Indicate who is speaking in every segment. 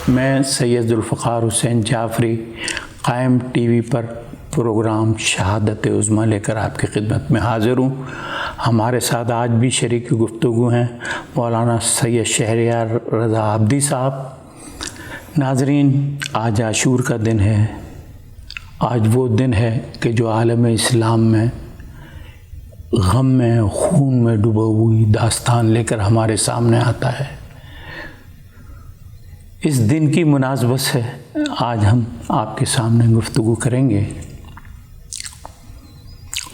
Speaker 1: میں سید ذوالفقار حسین جعفری قائم T V پر programme شہادت عظمیٰ لے کر آپ کی خدمت میں حاضر ہوں۔ ہمارے ساتھ آج بھی شریک گفتگو ہیں مولانا سید شہریار رضا عابدی صاحب۔ ناظرین، آج عاشور کا دن ہے۔ آج وہ دن ہے کہ جو عالم اسلام میں غم میں خون میں ڈوبا ہوئی داستان لے کر ہمارے سامنے آتا ہے۔ اس دن کی مناسبت سے آج ہم آپ کے سامنے گفتگو کریں گے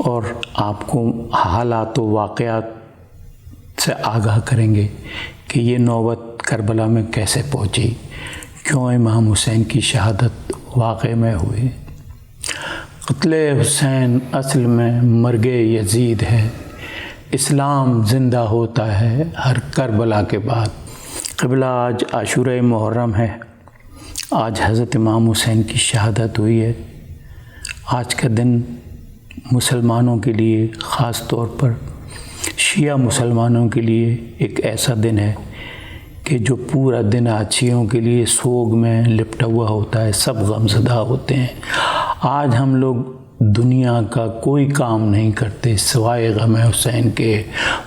Speaker 1: اور آپ کو حالات و واقعات سے آگاہ کریں گے کہ یہ نوبت کربلا میں کیسے پہنچی، کیوں امام حسین کی شہادت واقع میں ہوئی۔ قتل حسین اصل میں مرگ یزید ہے، اسلام زندہ ہوتا ہے ہر کربلا کے بعد۔ قبلہ آج عاشورہ محرم ہے، آج حضرت امام حسین کی شہادت ہوئی ہے۔ آج کا دن مسلمانوں کے لیے، خاص طور پر شیعہ مسلمانوں کے لیے ایک ایسا دن ہے کہ جو پورا دن آج شیعوں کے لیے سوگ میں لپٹا ہوا ہوتا ہے، سب غمزدہ ہوتے ہیں۔ آج ہم لوگ دنیا کا کوئی کام نہیں کرتے سوائے غم حسین کے،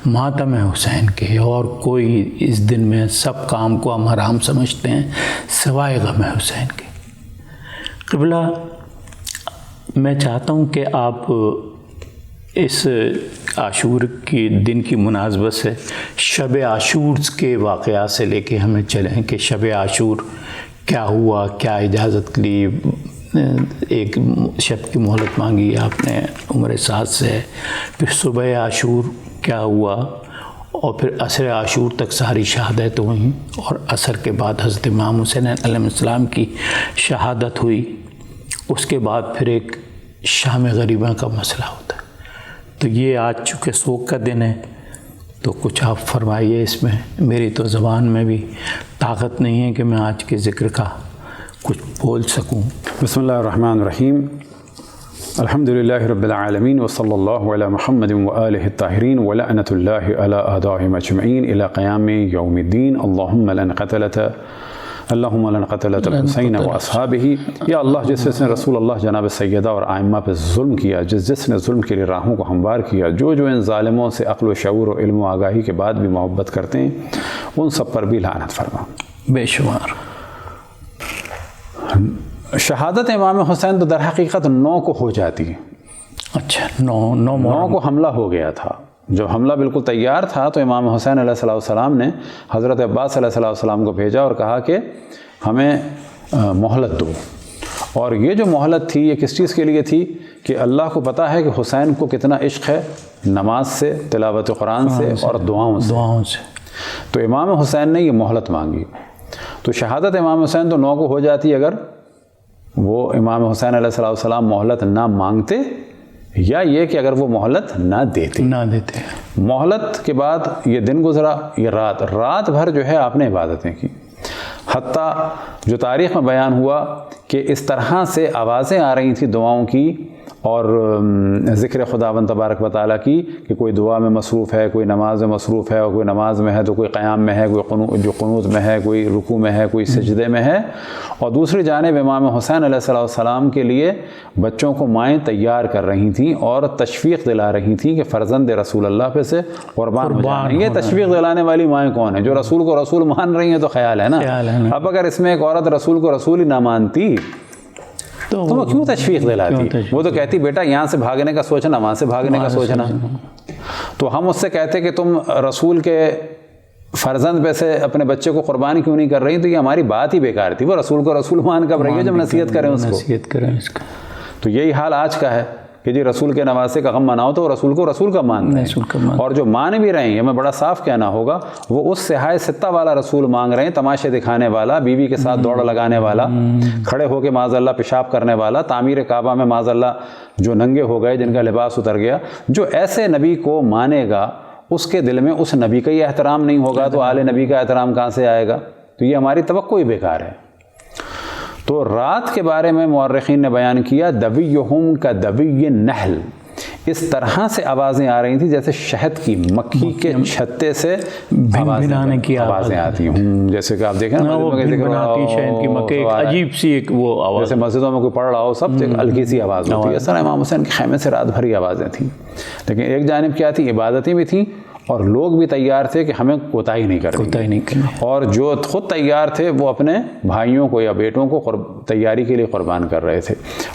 Speaker 1: ماتم حسین کے، اور کوئی اس دن میں سب کام کو ہم حرام سمجھتے ہیں سوائے غم حسین کے۔ قبلہ، میں چاہتا ہوں کہ آپ اس عاشور کی دن کی مناسبت سے شب عاشور کے واقعات سے لے کے ہمیں چلیں کہ شب عاشور کیا ہوا، کیا اجازت لی، ایک شب کی مہلت مانگی آپ نے عمر سعد سے، پھر صبح عاشور کیا ہوا، اور پھر عصر عاشور تک ساری شہادت ہوئیں، اور عصر کے بعد حضرت امام حسین علیہ السلام کی شہادت ہوئی۔ اس کے بعد پھر ایک شام غریبہ کا مسئلہ ہوتا ہے۔ تو یہ آج چونکہ سوگ کا دن ہے تو کچھ آپ فرمائیے اس میں۔ میری تو زبان میں بھی طاقت نہیں ہے کہ میں آج کے ذکر کا کچھ بول سکوں۔
Speaker 2: بسم اللہ الرحمن الرحیم، الحمدللہ رب العالمین وصلی اللہ علی محمد وآلہ الطاہرین ولعنۃ اللہ علی اعدائہم اجمعین الی قیام یوم الدین۔ اللہم لن قتلت الحسین و اصحابہ۔ یا اللہ، جس نے رسول اللہ جناب سیدہ اور آئمہ پہ ظلم کیا، جس نے ظلم کے لیے راہوں کو ہموار کیا، جو ان ظالموں سے عقل و شعور و علم و آگاہی کے بعد بھی محبت کرتے ہیں، ان سب پر بھی لعنت فرما۔
Speaker 1: بے شمار۔
Speaker 2: شہادت امام حسین تو در حقیقت 9 کو ہو جاتی ہے۔
Speaker 1: اچھا، 9
Speaker 2: کو حملہ ہو گیا تھا۔ جب حملہ بالکل تیار تھا تو امام حسین علیہ السلام نے حضرت عباس علیہ السلام کو بھیجا اور کہا کہ ہمیں مہلت دو۔ اور یہ جو مہلت تھی یہ کس چیز کے لیے تھی کہ اللہ کو پتہ ہے کہ حسین کو کتنا عشق ہے نماز سے، تلاوت قرآن سے اور دعاؤں سے۔ تو امام حسین نے یہ مہلت مانگی۔ تو شہادت امام حسین تو 9 کو ہو جاتی اگر وہ امام حسین علیہ السلام مہلت نہ مانگتے، یا یہ کہ اگر وہ مہلت نہ دیتے۔ مہلت کے بعد یہ دن گزرا، یہ رات بھر جو ہے آپ نے عبادتیں کی، حتیٰ جو تاریخ میں بیان ہوا کہ اس طرح سے آوازیں آ رہی تھیں دعاؤں کی اور ذکر خداوند تبارک و تعالیٰ کی کہ کوئی دعا میں مصروف ہے، کوئی نماز میں مصروف ہے، اور کوئی نماز میں ہے تو کوئی قیام میں ہے، کوئی جو قنوت میں ہے، کوئی رکوع میں ہے، کوئی سجدے میں ہے۔ اور دوسری جانب امام حسین علیہ السلام کے لیے بچوں کو مائیں تیار کر رہی تھیں اور تشویق دلا رہی تھیں کہ فرزند رسول اللہ پہ سے قربان ہو جائیں۔ یہ تشویق دلانے والی مائیں کون ہیں؟ جو رسول کو رسول مان رہی ہیں تو خیال ہے نا۔ اب اگر اس میں ایک عورت رسول کو رسول ہی نہ مانتی تو وہ کیوں تشویق دلاتی؟ وہ تو کہتی بیٹا یہاں سے بھاگنے کا سوچنا، وہاں سے بھاگنے کا سوچنا۔ تو ہم اس سے کہتے کہ تم رسول کے فرزند پہ سے اپنے بچے کو قربانی کیوں نہیں کر رہی؟ تو یہ ہماری بات ہی بیکار تھی۔ وہ رسول کو رسول مان کب رہی ہے جب نصیحت کریں اس کو۔ تو یہی حال آج کا ہے کہ جی رسول کے نواسے کا غم مناؤ تو رسول کو رسول کا مان رہے ہیں، اور جو مان بھی رہے ہیں، ہمیں بڑا صاف کہنا ہوگا، وہ اس صحائے ستہ والا رسول مانگ رہے ہیں، تماشے دکھانے والا، بیوی کے ساتھ دوڑ لگانے والا، کھڑے ہو کے معاذ اللہ پیشاب کرنے والا، تعمیر کعبہ میں معاذ اللہ جو ننگے ہو گئے، جن کا لباس اتر گیا۔ جو ایسے نبی کو مانے گا اس کے دل میں اس نبی کا ہی احترام نہیں ہوگا تو آل نبی کا احترام کہاں سے آئے گا؟ تو یہ ہماری توقع ہی بیکار ہے۔ تو رات کے بارے میں مورخین نے بیان کیا دویہم کا دوی نحل، اس طرح سے آوازیں آ رہی تھیں جیسے شہد کی مکھی کے چھتے سے آوازیں آتی ہوں، جیسے کہ آپ دیکھیں نا
Speaker 1: شہد کی مکھی، ایک عجیب سی ایک وہ آواز،
Speaker 2: جیسے مسجدوں میں کوئی پڑھ رہا ہو سب سے ہلکی سی آواز ہوتی ہے، اس طرح امام حسین کے خیمے سے رات بھر آوازیں تھیں۔ لیکن ایک جانب کیا تھی، عبادتیں بھی تھیں اور لوگ بھی تیار تھے کہ ہمیں کوتاہی نہیں کرنی، اور جو خود تیار تھے وہ اپنے بھائیوں کو یا بیٹوں کو تیاری کے لیے قربان کر رہے تھے۔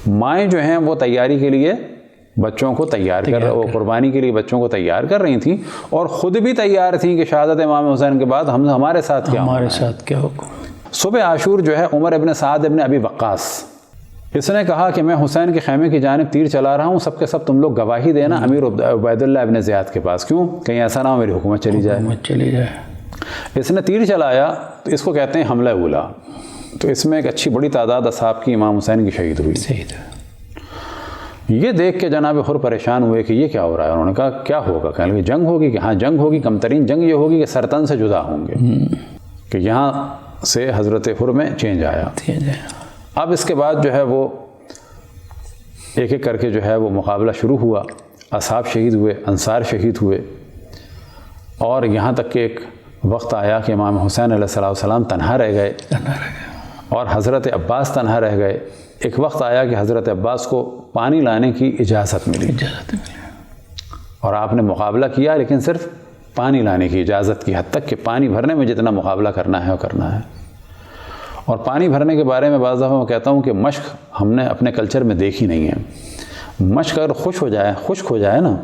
Speaker 2: مائیں جو ہیں وہ تیاری کے لیے بچوں کو تیار کر وہ قربانی کے لیے بچوں کو تیار کر رہی تھیں، اور خود بھی تیار تھیں کہ شہادت امام حسین کے بعد ہمارے ساتھ کیا ہوگا۔ صبح عاشور جو ہے عمر ابن سعد ابن ابی وقاص، اس نے کہا کہ میں حسین کے خیمے کی جانب تیر چلا رہا ہوں، سب کے سب تم لوگ گواہی دینا امیر عبید اللہ ابن زیاد کے پاس، کیوں؟ کہیں ایسا نہ ہو میری حکومت چلی جائے۔ اس نے تیر چلایا، تو اس کو کہتے ہیں حملہ اولا۔ تو اس میں ایک اچھی بڑی تعداد اصحاب کی امام حسین کی شہید ہوئی۔ یہ دیکھ کے جناب حر پریشان ہوئے کہ یہ کیا ہو رہا ہے۔ انہوں نے کہا کیا ہوگا؟ کہنے لگے جنگ ہوگی، کہ ہاں جنگ ہوگی، کم ترین جنگ یہ ہوگی کہ سرطن سے جدا ہوں گے، کہ یہاں سے حضرت حر میں چینج آیا۔ اب اس کے بعد جو ہے وہ ایک ایک کر کے جو ہے وہ مقابلہ شروع ہوا، اصحاب شہید ہوئے، انصار شہید ہوئے، اور یہاں تک کہ ایک وقت آیا کہ امام حسین علیہ السلام تنہا رہ گئے اور حضرت عباس تنہا رہ گئے۔ ایک وقت آیا کہ حضرت عباس کو پانی لانے کی اجازت ملی، اور آپ نے مقابلہ کیا، لیکن صرف پانی لانے کی اجازت کی حد تک کہ پانی بھرنے میں جتنا مقابلہ کرنا ہے وہ کرنا ہے۔ اور پانی بھرنے کے بارے میں بعض دفعہ میں کہتا ہوں کہ مشق ہم نے اپنے کلچر میں دیکھی نہیں ہے۔ مشق اگر خشک ہو جائے نا،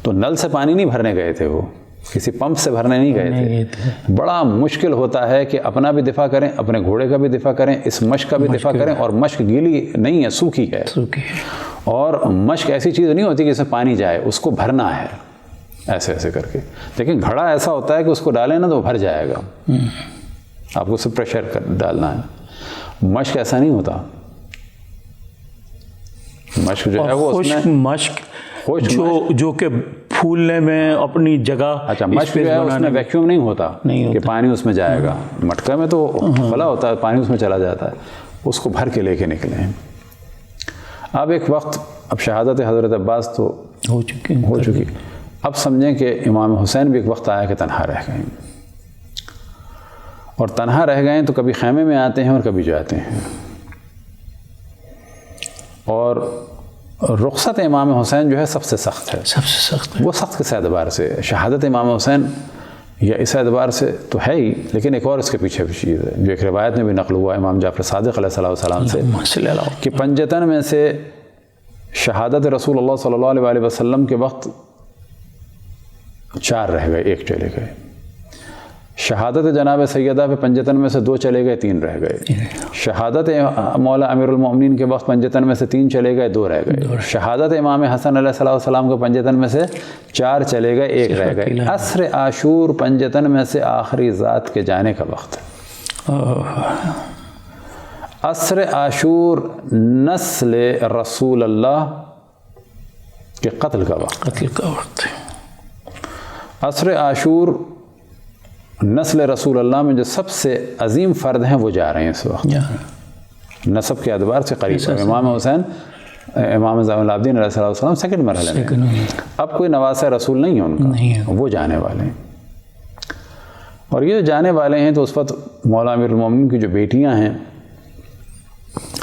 Speaker 2: تو نل سے پانی نہیں بھرنے گئے تھے، وہ کسی پمپ سے بھرنے نہیں گئے تھے۔ بڑا مشکل ہوتا ہے کہ اپنا بھی دفاع کریں، اپنے گھوڑے کا بھی دفاع کریں، اس مشق کا بھی دفاع کریں، اور مشق گیلی نہیں ہے، سوکھی ہے، اور مشق ایسی چیز نہیں ہوتی کہ اسے پانی جائے، اس کو بھرنا ہے ایسے ایسے کر کے۔ لیکن گھڑا ایسا ہوتا ہے کہ اس کو ڈالیں نا تو وہ بھر جائے گا، آپ کو صرف پریشر ڈالنا ہے۔ مشق ایسا نہیں ہوتا، مشق جو ہے وہ
Speaker 1: مشق جو کہ پھولنے میں اپنی جگہ،
Speaker 2: اچھا مشق جو ہے اس میں ویکیوم نہیں ہوتا کہ پانی اس میں جائے گا، مٹکا میں تو کھلا ہوتا ہے، پانی اس میں چلا جاتا ہے، اس کو بھر کے لے کے نکلے ہیں۔ اب ایک وقت، اب شہادت حضرت عباس تو ہو چکی، اب سمجھیں کہ امام حسین بھی ایک وقت آیا کہ تنہا رہ گئے، اور تنہا رہ گئے تو کبھی خیمے میں آتے ہیں اور کبھی جاتے ہیں، اور رخصت امام حسین جو ہے سب سے سخت ہے، وہ سخت کس اعتبار سے؟ شہادت امام حسین یا اس اعتبار سے تو ہے ہی، لیکن ایک اور اس کے پیچھے بھی چیز ہے جو ایک روایت میں بھی نقل ہوا امام جعفر صادق علیہ السلام سے، کہ پنجتن میں سے شہادت رسول اللہ صلی اللہ علیہ وسلم کے وقت 4 رہ گئے، 1 چلے گئے۔ شہادت جناب سیدہ پہ پنجتن میں سے 2 چلے گئے، 3 رہ گئے۔ شہادت مولا امیر المومنین کے وقت پنجتن میں سے 3 چلے گئے، 2 رہ گئے۔ شہادت امام حسن علیہ السلام کے پنجتن میں سے 4 چلے گئے، 1 رہ گئے۔ عصر عاشور پنجتن میں سے آخری ذات کے جانے کا وقت ہے۔ عصر عاشور نسل رسول اللہ کے قتل کا وقت ہے۔ عصر عاشور نسل رسول اللہ میں جو سب سے عظیم فرد ہیں وہ جا رہے ہیں اس وقت، نسب کے اعتبار سے قریب ہے۔ امام حسین، امام زین العابدین علیہ السلام سیکنڈ مرحلے میں، اب کوئی نواسہ رسول نہیں ہے ان کا، وہ جانے والے ہیں۔ اور یہ جو جانے والے ہیں تو اس وقت مولا امیر المومنین کی جو بیٹیاں ہیں،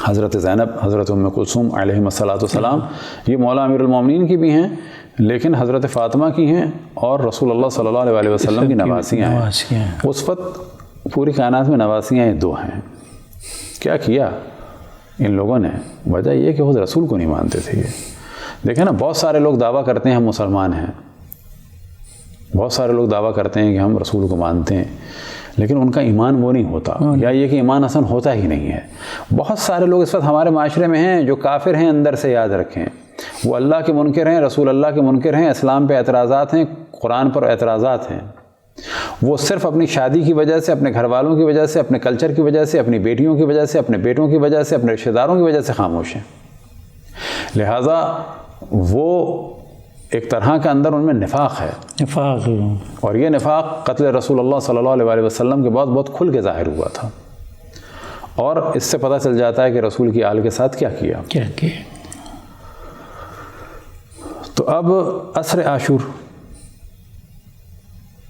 Speaker 2: حضرت زینب، حضرت ام کلثوم علیہم السلام، یہ مولا امیر المومنین کی بھی ہیں، لیکن حضرت فاطمہ کی ہیں، اور رسول اللہ صلی اللہ علیہ وسلم کی نواسیاں ہیں۔ اس وقت پوری کائنات میں نواسیاں 2 ہیں۔ کیا کیا ان لوگوں نے؟ وجہ یہ کہ خود رسول کو نہیں مانتے تھے۔ یہ دیکھیں نا، بہت سارے لوگ دعویٰ کرتے ہیں ہم مسلمان ہیں، بہت سارے لوگ دعویٰ کرتے ہیں کہ ہم رسول کو مانتے ہیں، لیکن ان کا ایمان وہ نہیں ہوتا، یا یہ کہ ایمان اصلا ہوتا ہی نہیں ہے۔ بہت سارے لوگ اس وقت ہمارے معاشرے میں ہیں جو کافر ہیں اندر سے، یاد رکھیں، وہ اللہ کے منکر ہیں، رسول اللہ کے منکر ہیں، اسلام پہ اعتراضات ہیں، قرآن پر اعتراضات ہیں۔ وہ صرف اپنی شادی کی وجہ سے، اپنے گھر والوں کی وجہ سے، اپنے کلچر کی وجہ سے، اپنی بیٹیوں کی وجہ سے، اپنے بیٹوں کی وجہ سے، اپنے رشتہ داروں کی وجہ سے خاموش ہیں۔ لہٰذا وہ ایک طرح کا اندر ان میں نفاق ہے،
Speaker 1: نفاق،
Speaker 2: اور یہ نفاق قتل رسول اللہ صلی اللہ علیہ وسلم کے بعد بہت کھل کے ظاہر ہوا تھا، اور اس سے پتہ چل جاتا ہے کہ رسول کی آل کے ساتھ کیا کیا۔ تو اب عصر عاشور،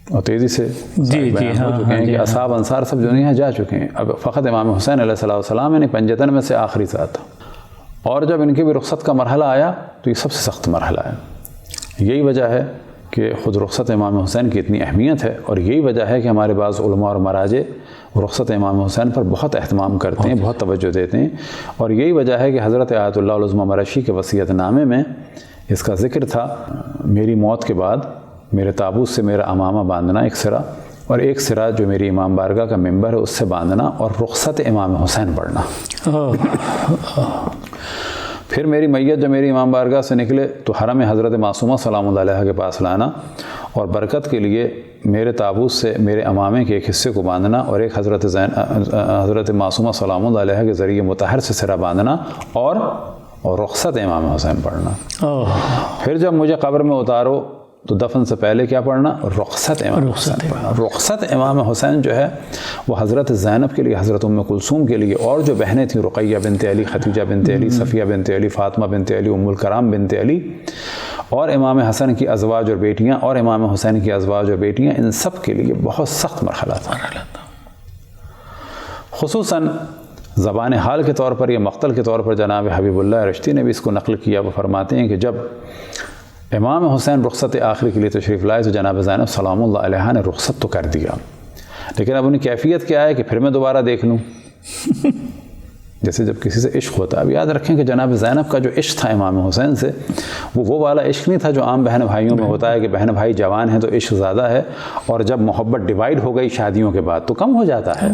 Speaker 2: اور تیزی سے بیان ہو چکے ہیں کہ اصحاب انصار سب دنیا جا چکے ہیں، اب فقط امام حسین علیہ السلام یعنی پنجتن میں سے آخری ساتھ، اور جب ان کی بھی رخصت کا مرحلہ آیا تو یہ سب سے سخت مرحلہ ہے۔ یہی وجہ ہے کہ خود رخصت امام حسین کی اتنی اہمیت ہے، اور یہی وجہ ہے کہ ہمارے بعض علماء اور مراجع رخصت امام حسین پر بہت اہتمام کرتے ہیں، بہت توجہ دیتے ہیں، اور یہی وجہ ہے کہ حضرت آیت اللہ العظمیٰ مرشی کے وصیت نامے میں اس کا ذکر تھا، میری موت کے بعد میرے تابوت سے میرا امامہ باندھنا ایک سرا، اور ایک سرا جو میری امام بارگاہ کا ممبر ہے اس سے باندھنا، اور رخصت امام حسین پڑھنا۔ پھر میری میت جو میری امام بارگاہ سے نکلے تو حرم حضرت معصومہ سلام اللہ علیہ کے پاس لانا، اور برکت کے لیے میرے تابوت سے میرے امامے کے ایک حصے کو باندھنا، اور ایک حضرت معصومہ سلام اللہ علیہ کے ذریعے مطہر سے سرا باندھنا، اور رخصت امام حسین پڑھنا۔ پھر جب مجھے قبر میں اتارو تو دفن سے پہلے کیا پڑھنا؟ رخصت امام حسین پڑھنا۔ رخصت امام حسین جو ہے وہ حضرت زینب کے لیے، حضرت ام کلثوم کے لیے، اور جو بہنیں تھیں رقیہ بنت علی، ختیجہ بنت علی، صفیہ بنت علی، فاطمہ بنت علی، ام الکرام بنت علی، اور امام حسن کی ازواج اور بیٹیاں، اور امام حسین کی ازواج اور بیٹیاں، ان سب کے لیے بہت سخت مرحلہ تھا۔ خصوصاً زبان حال کے طور پر یا مقتل کے طور پر جناب حبیب اللہ رشتی نے بھی اس کو نقل کیا، وہ فرماتے ہیں کہ جب امام حسین رخصت آخری کے لیے تشریف لائے تو جناب زینب سلام اللہ علیہ نے رخصت تو کر دیا، لیکن اب انہیں کیفیت کیا ہے کہ پھر میں دوبارہ دیکھ لوں، جیسے جب کسی سے عشق ہوتا ہے۔ اب یاد رکھیں کہ جناب زینب کا جو عشق تھا امام حسین سے، وہ والا عشق نہیں تھا جو عام بہن بھائیوں میں ہوتا ہے کہ بہن بھائی جوان ہیں تو عشق زیادہ ہے، اور جب محبت ڈیوائیڈ ہو گئی شادیوں کے بعد تو کم ہو جاتا ہے،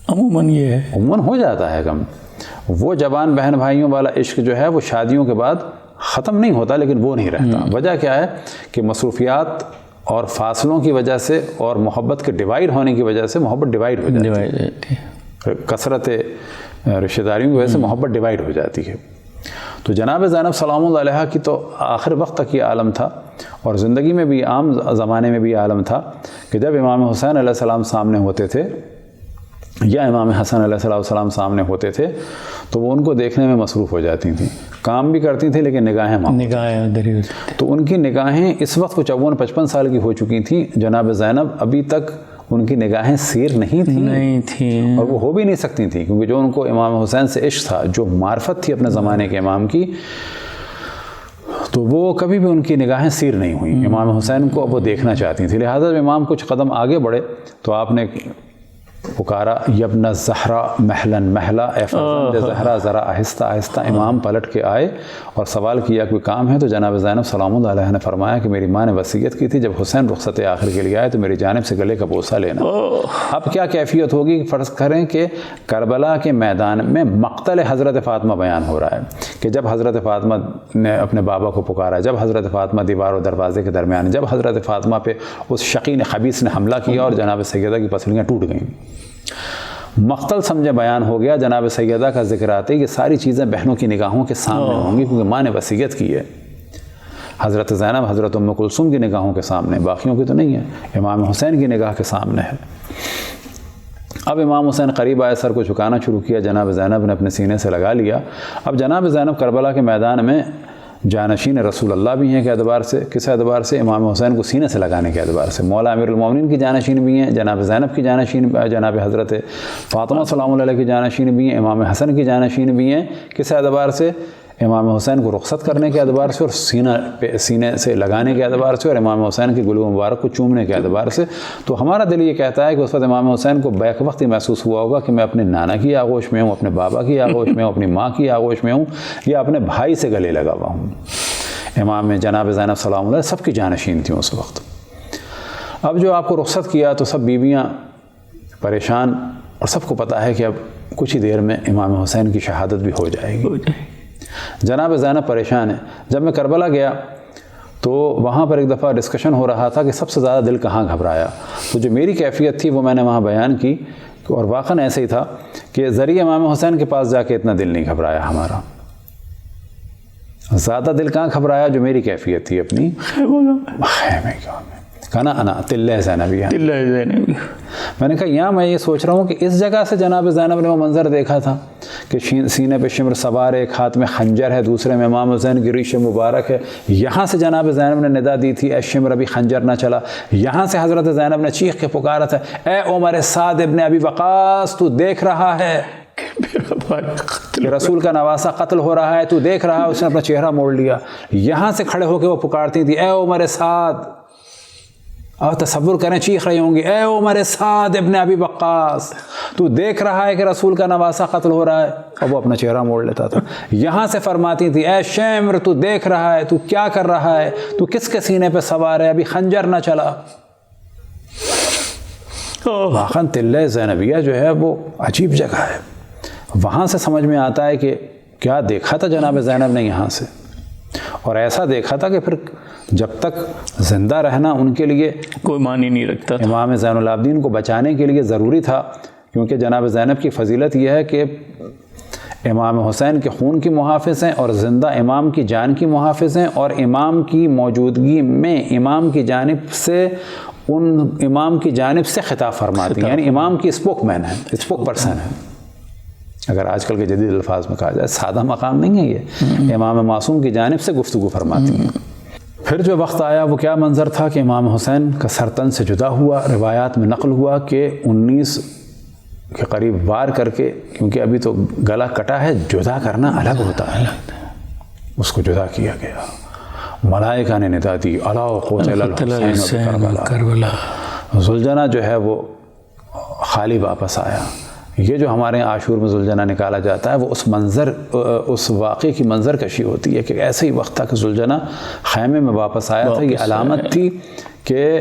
Speaker 1: عموماً یہ ہے،
Speaker 2: عموماً ہو جاتا ہے کم۔ وہ جوان بہن بھائیوں والا عشق جو ہے وہ شادیوں کے بعد ختم نہیں ہوتا، لیکن وہ نہیں رہتا۔ وجہ کیا ہے کہ مصروفیات اور فاصلوں کی وجہ سے اور محبت کے ڈیوائیڈ ہونے کی وجہ سے محبت ڈیوائیڈ ہو جاتی ہے، کثرت رشتہ داریوں کی وجہ سے محبت ڈیوائیڈ ہو جاتی ہے۔ تو جناب زینب سلام اللہ علیہ کی تو آخر وقت تک یہ عالم تھا، اور زندگی میں بھی عام زمانے میں بھی عالم تھا کہ جب امام حسین علیہ السلام سامنے ہوتے تھے یا امام حسن علیہ السلام سامنے ہوتے تھے تو وہ ان کو دیکھنے میں مصروف ہو جاتی تھیں، کام بھی کرتی تھیں لیکن نگاہیں ادھر ہی، تو ان کی نگاہیں اس وقت کو 54-55 سال کی ہو چکی تھیں۔ جناب زینب ابھی تک ان کی نگاہیں سیر نہیں تھیں، اور وہ ہو بھی نہیں سکتی تھیں، کیونکہ جو ان کو امام حسین سے عشق تھا، جو معرفت تھی اپنے زمانے کے امام کی، تو وہ کبھی بھی ان کی نگاہیں سیر نہیں ہوئیں۔ امام حسین کو اب وہ دیکھنا چاہتی تھیں، لہٰذا جب امام کچھ قدم آگے بڑھے تو آپ نے پکارا یبن زہرا محلن محلہ، اے فرزند زہرا ذرا آہستہ آہستہ۔ امام پلٹ کے آئے اور سوال کیا کوئی کام ہے؟ تو جناب زینب سلام اللہ علیہ نے فرمایا کہ میری ماں نے وصیت کی تھی جب حسین رخصت آخر کے لیے آئے تو میری جانب سے گلے کا بوسہ لینا۔ اب کیا کیفیت ہوگی؟ فرض کریں کہ کربلا کے میدان میں مقتل حضرت فاطمہ بیان ہو رہا ہے کہ جب حضرت فاطمہ نے اپنے بابا کو پکارا، جب حضرت فاطمہ دیوار و دروازے کے درمیان، جب حضرت فاطمہ پہ اس شقین خبیث نے حملہ کیا اور جناب سیدہ کی پسلیاں ٹوٹ گئیں، مقتل سمجھے بیان ہو گیا۔ جناب سیدہ کا ذکر آتے کہ ساری چیزیں بہنوں کی نگاہوں کے سامنے ہوں گی، کیونکہ ماں نے وصیت کی ہے۔ حضرت زینب حضرت ام کلثوم کی نگاہوں کے سامنے، باقیوں کی تو نہیں ہے، امام حسین کی نگاہ کے سامنے ہے۔ اب امام حسین قریب آئے، سر کو جھکانا شروع کیا، جناب زینب نے اپنے سینے سے لگا لیا۔ اب جناب زینب کربلا کے میدان میں جانشین رسول اللہ بھی ہیں کے اعتبار سے، کس اعتبار سے؟ امام حسین کو سینے سے لگانے کے اعتبار سے۔ مولا امیر المومنین کی جانشین بھی ہیں، جناب زینب کی جانشین، جناب حضرت فاطمہ سلام اللہ علیہ کی جانشین بھی ہیں، امام حسن کی جانشین بھی ہیں، کس اعتبار سے؟ امام حسین کو رخصت کرنے کے اعتبار سے، اور سینے سے لگانے کے اعتبار سے، اور امام حسین کی گلو مبارک کو چومنے کے اعتبار سے۔ تو ہمارا دل یہ کہتا ہے کہ اس وقت امام حسین کو بیک وقت ہی محسوس ہوا ہوگا کہ میں اپنے نانا کی آغوش میں ہوں، اپنے بابا کی آغوش میں ہوں، اپنی ماں کی آغوش میں ہوں، یا اپنے بھائی سے گلے لگا ہوا ہوں۔ امام جناب زینب سلام اللہ سب کی جانشین تھیں اس وقت۔ اب جو آپ کو رخصت کیا تو سب بیویاں پریشان، اور سب کو پتہ ہے کہ اب کچھ ہی دیر میں امام حسین کی شہادت بھی ہو جائے گی۔ جناب زینب پریشان ہے۔ جب میں کربلا گیا تو وہاں پر ایک دفعہ ڈسکشن ہو رہا تھا کہ سب سے زیادہ دل کہاں گھبرایا، تو جو میری کیفیت تھی وہ میں نے وہاں بیان کی، اور واقعاً ایسے ہی تھا کہ ذریعہ امام حسین کے پاس جا کے اتنا دل نہیں گھبرایا ہمارا۔ زیادہ دل کہاں گھبرایا جو میری کیفیت تھی اپنی خیمے کا میں کہا نا انا تلہ زینبیہ. میں نے کہا یہاں میں یہ سوچ رہا ہوں کہ اس جگہ سے جناب زینب نے وہ منظر دیکھا تھا کہ سینے پہ شمر سوار ہے، ایک ہاتھ میں خنجر ہے، دوسرے میں امام حسین کی ریش مبارک ہے. یہاں سے جناب زینب نے ندا دی تھی اے شمر ابھی خنجر نہ چلا. یہاں سے حضرت زینب نے چیخ کے پکارا تھا اے عمر سعد ابن ابی وقاص تو دیکھ رہا ہے کہ رسول کا نواسہ قتل ہو رہا ہے، تو دیکھ رہا ہے. اس نے اپنا چہرہ موڑ لیا. یہاں سے کھڑے ہو کے وہ پکارتی تھی اے عمر سعد. اور تصور کریں چیخ رہی ہوں گی اے عمر سعد ابن ابی وقاص تو دیکھ رہا ہے کہ رسول کا نواسہ قتل ہو رہا ہے. اور وہ اپنا چہرہ موڑ لیتا تھا. یہاں سے فرماتی تھی اے شمر تو دیکھ رہا ہے، تو کیا کر رہا ہے، تو کس کے سینے پہ سوار ہے، ابھی خنجر نہ چلا. واقعاً تلہ زینبیہ جو ہے وہ عجیب جگہ ہے. وہاں سے سمجھ میں آتا ہے کہ کیا دیکھا تھا جناب زینب نے یہاں سے، اور ایسا دیکھا تھا کہ پھر جب تک زندہ رہنا ان کے لیے
Speaker 1: کوئی معنی نہیں رکھتا.
Speaker 2: امام زین العابدین کو بچانے کے لیے ضروری تھا، کیونکہ جناب زینب کی فضیلت یہ ہے کہ امام حسین کے خون کی محافظ ہیں اور زندہ امام کی جان کی محافظ ہیں، اور امام کی موجودگی میں امام کی جانب سے امام کی جانب سے خطاب فرماتی ہیں، یعنی امام کی اسپوک مین ہے، اسپوک پرسن ہے. اگر آج کل کے جدید الفاظ میں کہا جائے سادہ مقام نہیں ہے یہ، امام معصوم کی جانب سے گفتگو فرماتی ہیں. پھر جو وقت آیا وہ کیا منظر تھا کہ امام حسین کا سر تن سے جدا ہوا. روایات میں نقل ہوا کہ 19 کے قریب وار کر کے، کیونکہ ابھی تو گلا کٹا ہے، جدا کرنا الگ ہوتا ہے، اس کو جدا کیا گیا. ملائکہ نے ندا دی الا قتل الحسین کربلا. ذوالجنہ جو ہے وہ خالی واپس آیا. یہ جو ہمارے عاشور میں ذوالجنہ نکالا جاتا ہے وہ اس واقعے کی منظر کشی ہوتی ہے کہ ایسے ہی وقت تھا کہ ذوالجنہ خیمے میں واپس آیا تھا. یہ علامت تھی کہ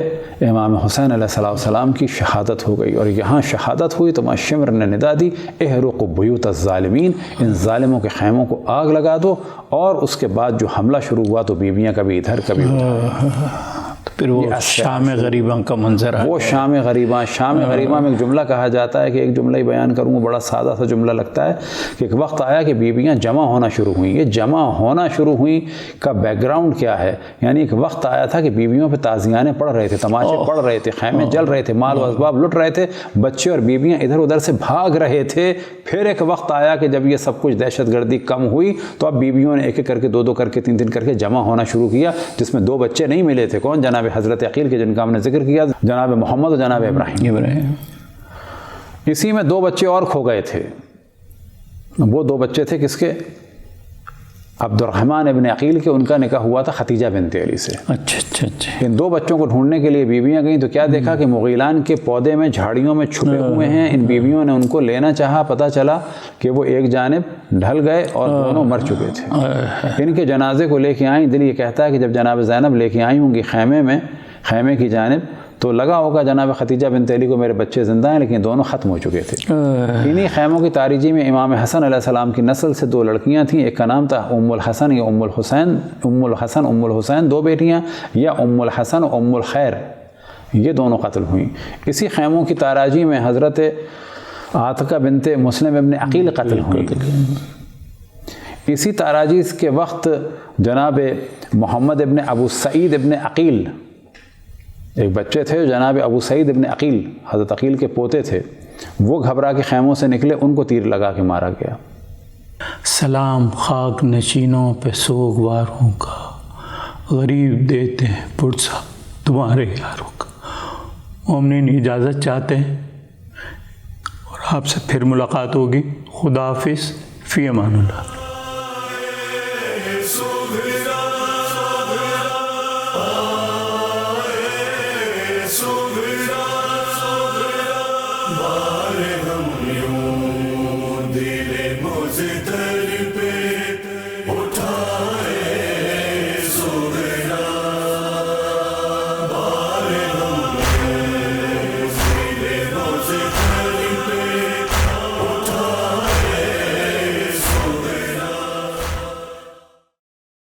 Speaker 2: امام حسین علیہ السلام کی شہادت ہو گئی. اور یہاں شہادت ہوئی تو شمر نے ندا دی احرقوا بیوت الظالمین، ان ظالموں کے خیموں کو آگ لگا دو. اور اس کے بعد جو حملہ شروع ہوا تو بیویاں کبھی ادھر کبھی ادھر.
Speaker 1: پھر وہ شام غریباں کا منظر ہے.
Speaker 2: وہ شام غریباں میں ایک جملہ کہا جاتا ہے کہ ایک جملہ ہی بیان کروں گا، بڑا سادہ سا جملہ لگتا ہے کہ ایک وقت آیا کہ بیویاں جمع ہونا شروع ہوئیں. یہ جمع ہونا شروع ہوئیں کا بیک گراؤنڈ کیا ہے؟ یعنی ایک وقت آیا تھا کہ بیویوں پہ تازیانے پڑ رہے تھے، تماشے پڑ رہے تھے، خیمے جل رہے تھے، مال و اسباب لٹ رہے تھے، بچے اور بیویاں ادھر ادھر سے بھاگ رہے تھے. پھر ایک وقت آیا کہ جب یہ سب کچھ دہشت گردی کم ہوئی تو اب بیویوں نے ایک ایک کر کے، دو کر کے، تین کر کے جمع ہونا شروع کیا، جس میں 2 بچے نہیں ملے تھے. کون؟ جناب حضرت عقیل کے، جن کا ہم نے ذکر کیا، جناب محمد اور جناب ابراہیم. اسی میں 2 بچے اور کھو گئے تھے. وہ 2 بچے تھے کس کے؟ عبد الرحمن ابن عقیل کے. ان کا نکاح ہوا تھا ختیجہ بنت علی سے.
Speaker 1: اچھا.
Speaker 2: ان 2 بچوں کو ڈھونڈنے کے لیے بیویاں گئیں تو کیا دیکھا کہ مغیلان کے پودے میں، جھاڑیوں میں چھپے ہوئے ہیں. ان بیویوں نے ان کو لینا چاہا، پتہ چلا کہ وہ ایک جانب ڈھل گئے اور دونوں مر چکے تھے. ان کے جنازے کو لے کے آئیں. دل یہ کہتا ہے کہ جب جناب زینب لے کے آئی ہوں گی خیمے کی جانب تو لگا ہوگا جناب ختیجہ بنت علی کو میرے بچے زندہ ہیں، لیکن دونوں ختم ہو چکے تھے. انہی خیموں کی تاریجی میں امام حسن علیہ السلام کی نسل سے 2 لڑکیاں تھیں. ایک کا نام تھا ام الحسن یا ام الحسین. ام الحسین 2 بیٹیاں، یا ام الحسن و ام الخیر، یہ دونوں قتل ہوئیں. اسی خیموں کی تاراجی میں حضرت عاتقہ بنت مسلم ابن عقیل قتل ہوئی. اسی تاراجی کے وقت جناب محمد ابن ابو سعید ابن عقیل، ایک بچے تھے جناب ابو سعید ابن عقیل، حضرت عقیل کے پوتے تھے، وہ گھبرا کے خیموں سے نکلے، ان کو تیر لگا کے مارا گیا.
Speaker 1: سلام خاک نشینوں پہ سوگواروں کا، غریب دیتے ہیں پرسا تمہارے یاروں کا. مومنین اجازت چاہتے ہیں اور آپ سے پھر ملاقات ہوگی. خدا حافظ، فی امان اللہ.